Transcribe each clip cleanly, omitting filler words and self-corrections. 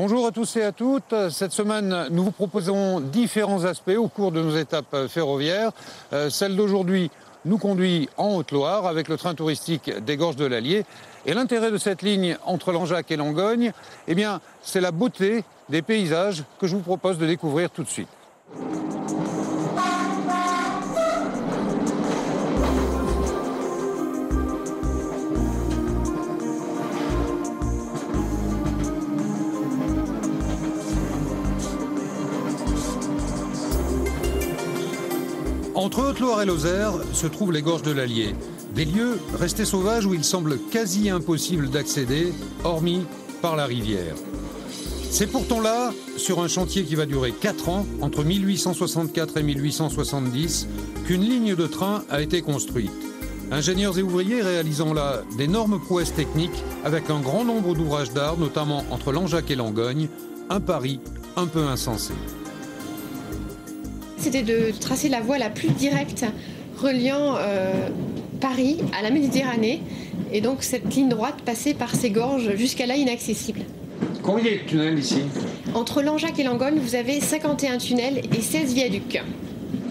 Bonjour à tous et à toutes. Cette semaine, nous vous proposons différents aspects au cours de nos étapes ferroviaires. Celle d'aujourd'hui nous conduit en Haute-Loire avec le train touristique des Gorges de l'Allier. Et l'intérêt de cette ligne entre Langeac et Langogne, eh bien, c'est la beauté des paysages que je vous propose de découvrir tout de suite. Entre Haute-Loire et Lozère se trouvent les Gorges de l'Allier, des lieux restés sauvages où il semble quasi impossible d'accéder, hormis par la rivière. C'est pourtant là, sur un chantier qui va durer 4 ans, entre 1864 et 1870, qu'une ligne de train a été construite. Ingénieurs et ouvriers réalisant là d'énormes prouesses techniques avec un grand nombre d'ouvrages d'art, notamment entre Langeac et Langogne, un pari un peu insensé. C'était de tracer la voie la plus directe reliant Paris à la Méditerranée. Et donc cette ligne droite passait par ces gorges jusqu'à là inaccessible. Combien il y a de tunnels ici? Entre Langeac et Langogne, vous avez 51 tunnels et 16 viaducs.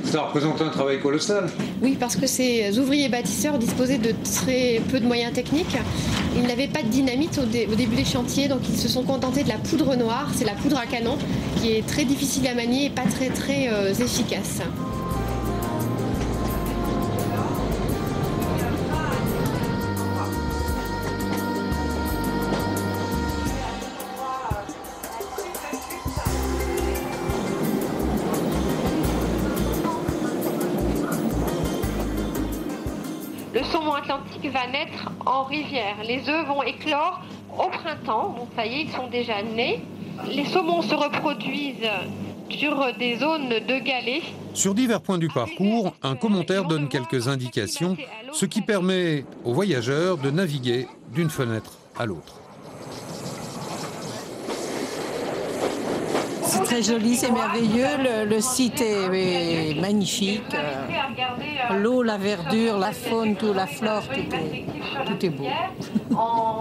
Ça représente un travail colossal. Oui, parce que ces ouvriers bâtisseurs disposaient de très peu de moyens techniques. Ils n'avaient pas de dynamite au début des chantiers, donc ils se sont contentés de la poudre noire. C'est la poudre à canon qui est très difficile à manier et pas très efficace. Le saumon atlantique va naître en rivière. Les œufs vont éclore au printemps. Donc ça y est, ils sont déjà nés. Les saumons se reproduisent sur des zones de galets. Sur divers points du parcours, un commentaire donne quelques indications, ce qui permet aux voyageurs de naviguer d'une fenêtre à l'autre. C'est très joli, c'est merveilleux, le site est magnifique. L'eau, la verdure, la faune, tout, la flore, tout est beau.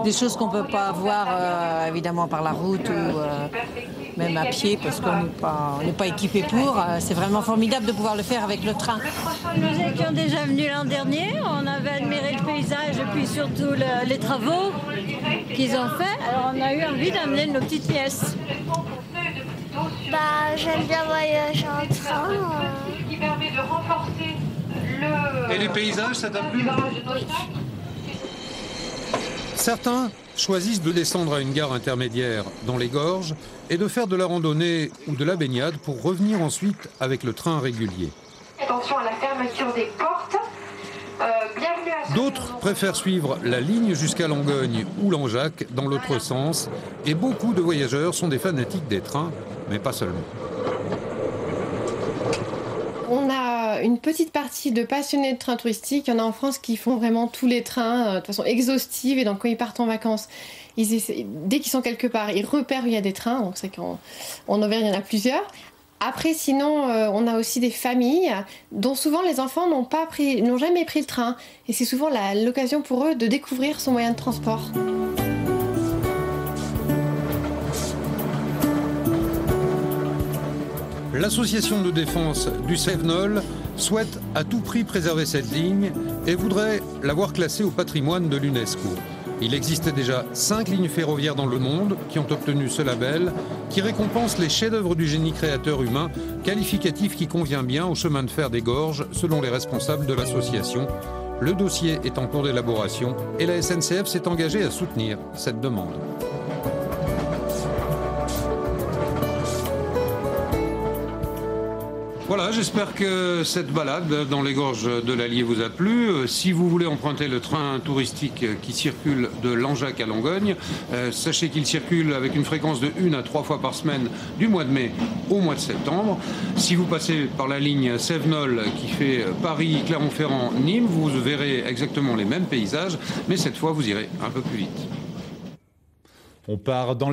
Des choses qu'on ne peut pas avoir évidemment par la route ou même à pied parce qu'on n'est pas équipé pour. C'est vraiment formidable de pouvoir le faire avec le train. Nous étions déjà venus l'an dernier, on avait admiré le paysage et puis surtout les travaux qu'ils ont fait. Alors on a eu envie d'amener nos petites nièces. J'aime bien voyager en train. Qui permet de renforcer le... Et les paysages, ça t'a plu? Oui. Certains choisissent de descendre à une gare intermédiaire dans les gorges et de faire de la randonnée ou de la baignade pour revenir ensuite avec le train régulier. Attention à la fermeture des portes. Bienvenue à... D'autres préfèrent suivre la ligne jusqu'à Langogne ou Langeac dans l'autre sens et beaucoup de voyageurs sont des fanatiques des trains, mais pas seulement. On a une petite partie de passionnés de trains touristiques. Il y en a en France qui font vraiment tous les trains de façon exhaustive. Et donc, quand ils partent en vacances, dès qu'ils sont quelque part, ils repèrent où il y a des trains. Donc, c'est qu'en Auvergne, il y en a plusieurs. Après, sinon, on a aussi des familles dont souvent les enfants n'ont jamais pris le train. Et c'est souvent l'occasion pour eux de découvrir son moyen de transport. L'association de défense du Cévenol souhaite à tout prix préserver cette ligne et voudrait la voir classée au patrimoine de l'UNESCO. Il existe déjà 5 lignes ferroviaires dans le monde qui ont obtenu ce label, qui récompense les chefs-d'œuvre du génie créateur humain, qualificatif qui convient bien au chemin de fer des Gorges, selon les responsables de l'association. Le dossier est en cours d'élaboration et la SNCF s'est engagée à soutenir cette demande. Voilà, j'espère que cette balade dans les gorges de l'Allier vous a plu. Si vous voulez emprunter le train touristique qui circule de Langeac à Langogne, sachez qu'il circule avec une fréquence de 1 à 3 fois par semaine du mois de mai au mois de septembre. Si vous passez par la ligne Cévenol qui fait Paris, Clermont-Ferrand, Nîmes, vous verrez exactement les mêmes paysages, mais cette fois vous irez un peu plus vite. On part dans